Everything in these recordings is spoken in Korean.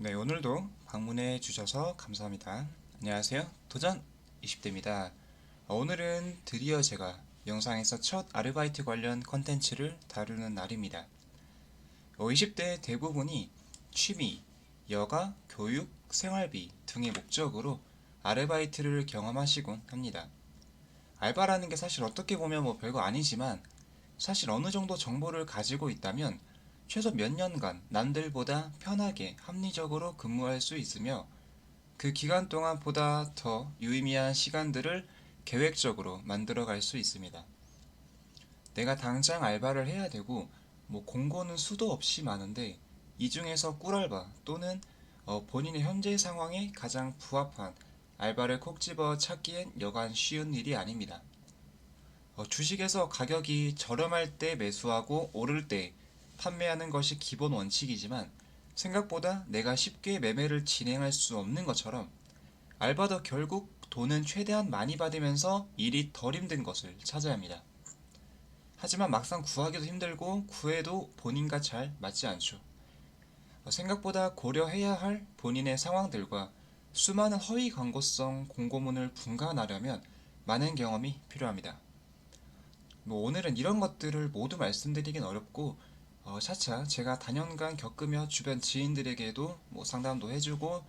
네, 오늘도 방문해 주셔서 감사합니다. 안녕하세요. 도전 20대입니다. 오늘은 드디어 제가 영상에서 첫 아르바이트 관련 컨텐츠를 다루는 날입니다. 20대 대부분이 취미, 여가, 교육, 생활비 등의 목적으로 아르바이트를 경험하시곤 합니다. 알바라는 게 사실 어떻게 보면 별거 아니지만 사실 어느 정도 정보를 가지고 있다면 최소 몇 년간 남들보다 편하게 합리적으로 근무할 수 있으며 그 기간 동안 보다 더 유의미한 시간들을 계획적으로 만들어 갈 수 있습니다. 내가 당장 알바를 해야 되고 공고는 수도 없이 많은데 이 중에서 꿀알바 또는 본인의 현재 상황에 가장 부합한 알바를 콕 집어 찾기엔 여간 쉬운 일이 아닙니다. 주식에서 가격이 저렴할 때 매수하고 오를 때 판매하는 것이 기본 원칙이지만 생각보다 내가 쉽게 매매를 진행할 수 없는 것처럼 알바도 결국 돈은 최대한 많이 받으면서 일이 덜 힘든 것을 찾아야 합니다. 하지만 막상 구하기도 힘들고 구해도 본인과 잘 맞지 않죠. 생각보다 고려해야 할 본인의 상황들과 수많은 허위 광고성 공고문을 분간하려면 많은 경험이 필요합니다. 오늘은 이런 것들을 모두 말씀드리긴 어렵고 차차 제가 다년간 겪으며 주변 지인들에게도 상담도 해주고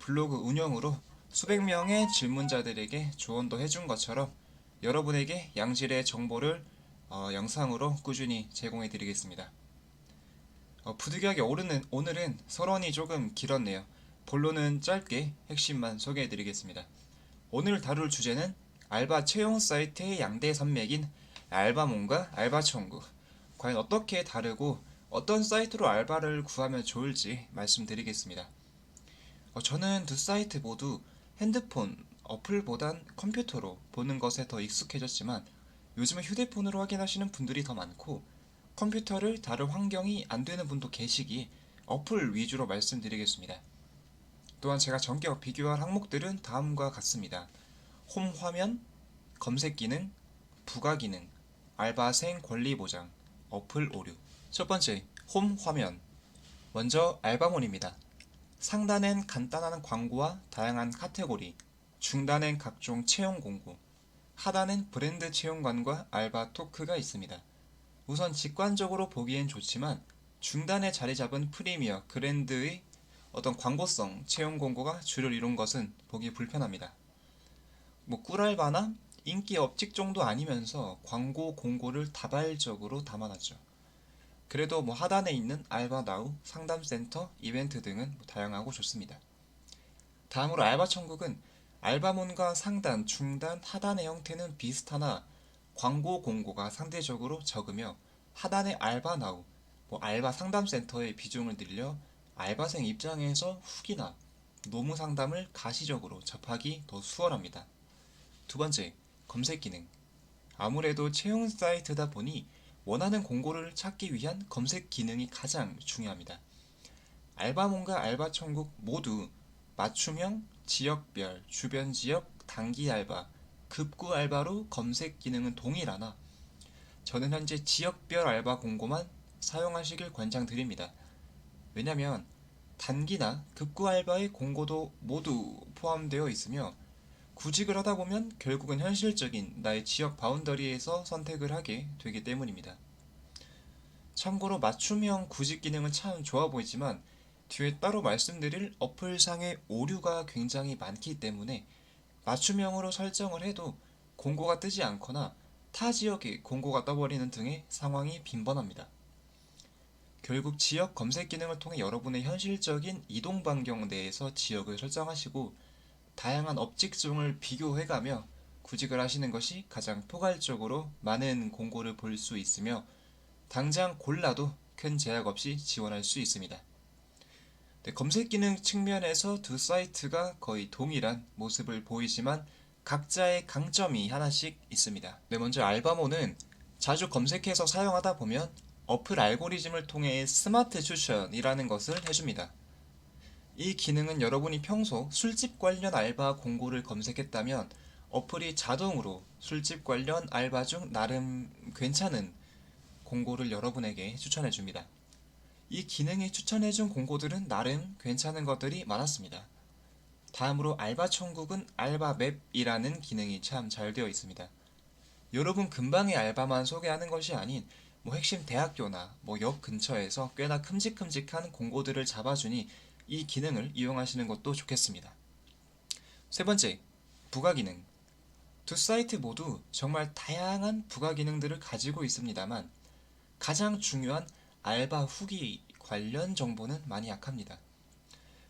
블로그 운영으로 수백 명의 질문자들에게 조언도 해준 것처럼 여러분에게 양질의 정보를 영상으로 꾸준히 제공해 드리겠습니다. 부득이하게 오늘은 서론이 조금 길었네요. 본론은 짧게 핵심만 소개해 드리겠습니다. 오늘 다룰 주제는 알바 채용 사이트의 양대 산맥인 알바몬과 알바천국. 과연 어떻게 다르고 어떤 사이트로 알바를 구하면 좋을지 말씀드리겠습니다. 저는 두 사이트 모두 핸드폰 어플보단 컴퓨터로 보는 것에 더 익숙해졌지만 요즘은 휴대폰으로 확인하시는 분들이 더 많고 컴퓨터를 다룰 환경이 안 되는 분도 계시기에 어플 위주로 말씀드리겠습니다. 또한 제가 전격 비교할 항목들은 다음과 같습니다. 홈 화면, 검색 기능, 부가 기능, 알바생 권리 보장, 어플 오류. 첫 번째, 홈 화면. 먼저 알바몬입니다. 상단엔 간단한 광고와 다양한 카테고리, 중단엔 각종 채용 공고, 하단엔 브랜드 채용관과 알바 토크가 있습니다. 우선 직관적으로 보기엔 좋지만 중단에 자리 잡은 프리미어 그랜드의 어떤 광고성 채용 공고가 주를 이룬 것은 보기 불편합니다. 꿀알바나 인기 업직 정도 아니면서 광고 공고를 다발적으로 담아놨죠. 그래도 하단에 있는 알바나우, 상담센터, 이벤트 등은 다양하고 좋습니다. 다음으로 알바천국은 알바몬과 상단, 중단, 하단의 형태는 비슷하나 광고 공고가 상대적으로 적으며 하단의 알바나우, 알바 상담센터의 비중을 늘려 알바생 입장에서 후기나 노무 상담을 가시적으로 접하기 더 수월합니다. 두 번째, 검색 기능. 아무래도 채용 사이트다 보니 원하는 공고를 찾기 위한 검색 기능이 가장 중요합니다. 알바몬과 알바천국 모두 맞춤형, 지역별, 주변 지역, 단기 알바, 급구 알바로 검색 기능은 동일하나 저는 현재 지역별 알바 공고만 사용하시길 권장드립니다. 왜냐면 단기나 급구 알바의 공고도 모두 포함되어 있으며 구직을 하다 보면 결국은 현실적인 나의 지역 바운더리에서 선택을 하게 되기 때문입니다. 참고로 맞춤형 구직 기능은 참 좋아 보이지만 뒤에 따로 말씀드릴 어플상의 오류가 굉장히 많기 때문에 맞춤형으로 설정을 해도 공고가 뜨지 않거나 타 지역에 공고가 떠버리는 등의 상황이 빈번합니다. 결국 지역 검색 기능을 통해 여러분의 현실적인 이동 반경 내에서 지역을 설정하시고 다양한 업직종을 비교해가며 구직을 하시는 것이 가장 포괄적으로 많은 공고를 볼 수 있으며 당장 골라도 큰 제약 없이 지원할 수 있습니다. 네, 검색 기능 측면에서 두 사이트가 거의 동일한 모습을 보이지만 각자의 강점이 하나씩 있습니다. 네, 먼저 알바모는 자주 검색해서 사용하다 보면 어플 알고리즘을 통해 스마트 추천이라는 것을 해줍니다. 이 기능은 여러분이 평소 술집 관련 알바 공고를 검색했다면 어플이 자동으로 술집 관련 알바 중 나름 괜찮은 공고를 여러분에게 추천해줍니다. 이 기능이 추천해준 공고들은 나름 괜찮은 것들이 많았습니다. 다음으로 알바 천국은 알바맵이라는 기능이 참 잘 되어 있습니다. 여러분 근방의 알바만 소개하는 것이 아닌 핵심 대학교나 역 근처에서 꽤나 큼직큼직한 공고들을 잡아주니 이 기능을 이용하시는 것도 좋겠습니다. 세 번째, 부가 기능. 두 사이트 모두 정말 다양한 부가 기능들을 가지고 있습니다만 가장 중요한 알바 후기 관련 정보는 많이 약합니다.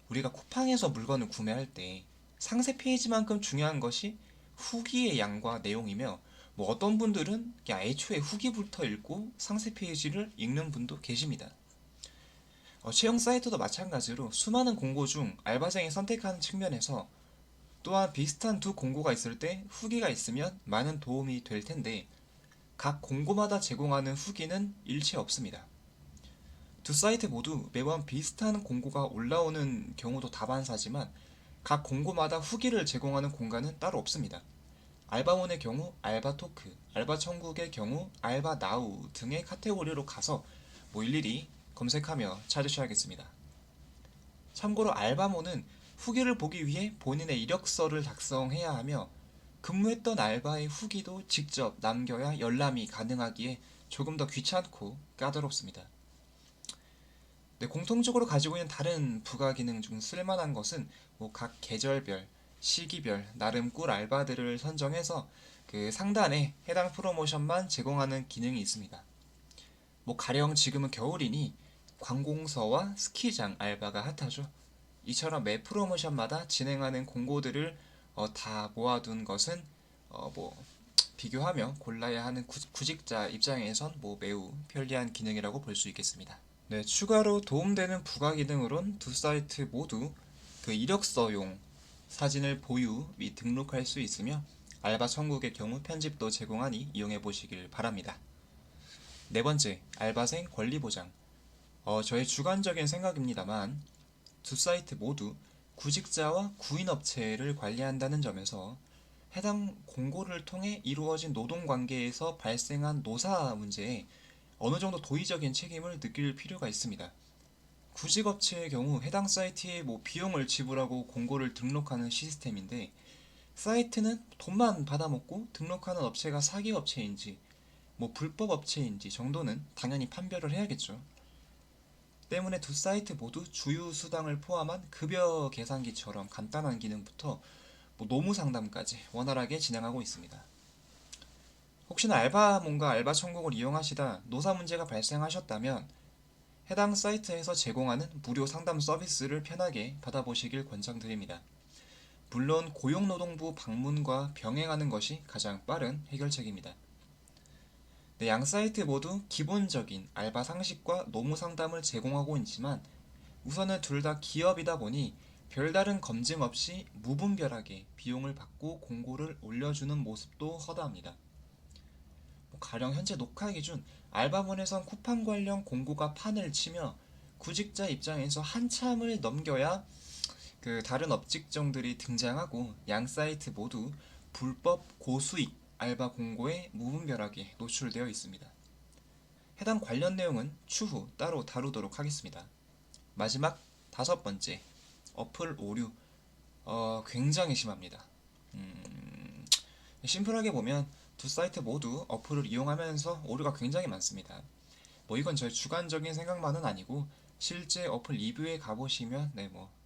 우리가 쿠팡에서 물건을 구매할 때 상세 페이지만큼 중요한 것이 후기의 양과 내용이며 어떤 분들은 그냥 애초에 후기부터 읽고 상세 페이지를 읽는 분도 계십니다. 채용 사이트도 마찬가지로 수많은 공고 중 알바생이 선택하는 측면에서 또한 비슷한 두 공고가 있을 때 후기가 있으면 많은 도움이 될 텐데 각 공고마다 제공하는 후기는 일체 없습니다. 두 사이트 모두 매번 비슷한 공고가 올라오는 경우도 다반사지만 각 공고마다 후기를 제공하는 공간은 따로 없습니다. 알바몬의 경우 알바토크, 알바천국의 경우 알바나우 등의 카테고리로 가서 일일이 검색하며 찾으셔야겠습니다. 참고로 알바몬은 후기를 보기 위해 본인의 이력서를 작성해야 하며 근무했던 알바의 후기도 직접 남겨야 열람이 가능하기에 조금 더 귀찮고 까다롭습니다. 네, 공통적으로 가지고 있는 다른 부가 기능 중 쓸만한 것은 각 계절별, 시기별 나름 꿀 알바들을 선정해서 그 상단에 해당 프로모션만 제공하는 기능이 있습니다. 가령 지금은 겨울이니 관공서와 스키장 알바가 핫하죠. 이처럼 매 프로모션마다 진행하는 공고들을 다 모아둔 것은 비교하며 골라야 하는 구직자 입장에선 매우 편리한 기능이라고 볼 수 있겠습니다. 네, 추가로 도움되는 부가 기능으론 두 사이트 모두 그 이력서용 사진을 보유 및 등록할 수 있으며 알바 천국의 경우 편집도 제공하니 이용해 보시길 바랍니다. 네 번째, 알바생 권리 보장. 저의 주관적인 생각입니다만 두 사이트 모두 구직자와 구인업체를 관리한다는 점에서 해당 공고를 통해 이루어진 노동관계에서 발생한 노사 문제에 어느 정도 도의적인 책임을 느낄 필요가 있습니다. 구직업체의 경우 해당 사이트에 비용을 지불하고 공고를 등록하는 시스템인데 사이트는 돈만 받아먹고 등록하는 업체가 사기업체인지 불법 업체인지 정도는 당연히 판별을 해야겠죠. 때문에 두 사이트 모두 주유수당을 포함한 급여 계산기처럼 간단한 기능부터 노무 상담까지 원활하게 진행하고 있습니다. 혹시나 알바몬과 알바천국을 이용하시다 노사 문제가 발생하셨다면 해당 사이트에서 제공하는 무료 상담 서비스를 편하게 받아보시길 권장드립니다. 물론 고용노동부 방문과 병행하는 것이 가장 빠른 해결책입니다. 네, 양 사이트 모두 기본적인 알바 상식과 노무 상담을 제공하고 있지만 우선은 둘 다 기업이다 보니 별다른 검증 없이 무분별하게 비용을 받고 공고를 올려주는 모습도 허다합니다. 가령 현재 녹화 기준 알바몬에선 쿠팡 관련 공고가 판을 치며 구직자 입장에서 한참을 넘겨야 그 다른 업직종들이 등장하고 양 사이트 모두 불법 고수익 알바 공고에 무분별하게 노출되어 있습니다. 해당 관련 내용은 추후 따로 다루도록 하겠습니다. 마지막 다섯 번째, 어플 오류. 굉장히 심합니다. 심플하게 보면 두 사이트 모두 어플을 이용하면서 오류가 굉장히 많습니다. 이건 저의 주관적인 생각만은 아니고 실제 어플 리뷰에 가보시면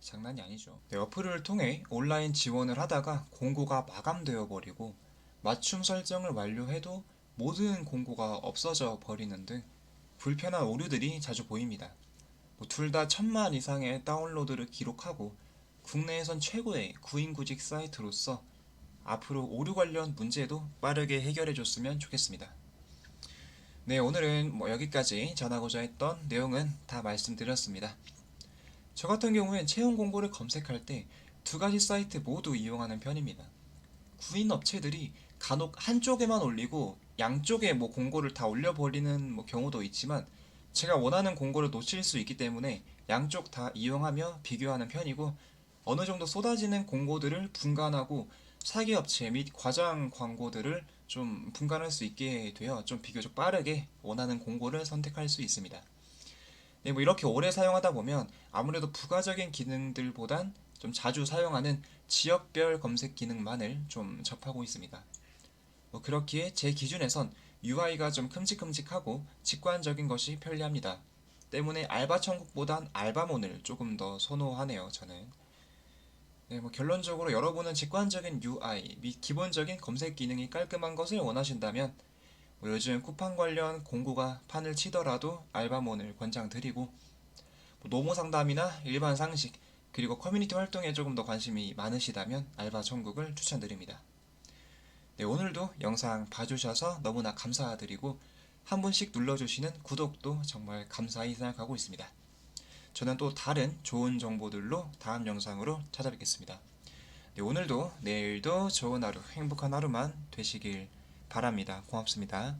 장난이 아니죠. 네, 어플을 통해 온라인 지원을 하다가 공고가 마감되어 버리고 맞춤 설정을 완료해도 모든 공고가 없어져 버리는 등 불편한 오류들이 자주 보입니다. 둘 다 1000만 이상의 다운로드를 기록하고 국내에선 최고의 구인구직 사이트로서 앞으로 오류 관련 문제도 빠르게 해결해줬으면 좋겠습니다. 네, 오늘은 여기까지 전하고자 했던 내용은 다 말씀드렸습니다. 저 같은 경우엔 채용 공고를 검색할 때 두 가지 사이트 모두 이용하는 편입니다. 구인 업체들이 간혹 한쪽에만 올리고 양쪽에 공고를 다 올려버리는 경우도 있지만 제가 원하는 공고를 놓칠 수 있기 때문에 양쪽 다 이용하며 비교하는 편이고 어느 정도 쏟아지는 공고들을 분간하고 사기업체 및 과장 광고들을 좀 분간할 수 있게 되어 좀 비교적 빠르게 원하는 공고를 선택할 수 있습니다. 네, 뭐 이렇게 오래 사용하다 보면 아무래도 부가적인 기능들보단 좀 자주 사용하는 지역별 검색 기능만을 좀 접하고 있습니다. 뭐 그렇기에 제 기준에선 UI가 좀 큼직큼직하고 직관적인 것이 편리합니다. 때문에 알바 천국보단 알바몬을 조금 더 선호하네요, 저는. 네, 뭐 결론적으로 여러분은 직관적인 UI 및 기본적인 검색 기능이 깔끔한 것을 원하신다면 뭐 요즘 쿠팡 관련 공고가 판을 치더라도 알바몬을 권장드리고 뭐 노무 상담이나 일반 상식 그리고 커뮤니티 활동에 조금 더 관심이 많으시다면 알바 천국을 추천드립니다. 네, 오늘도 영상 봐주셔서 너무나 감사드리고 한 분씩 눌러주시는 구독도 정말 감사히 생각하고 있습니다. 저는 또 다른 좋은 정보들로 다음 영상으로 찾아뵙겠습니다. 네, 오늘도 내일도 좋은 하루, 행복한 하루만 되시길 바랍니다. 고맙습니다.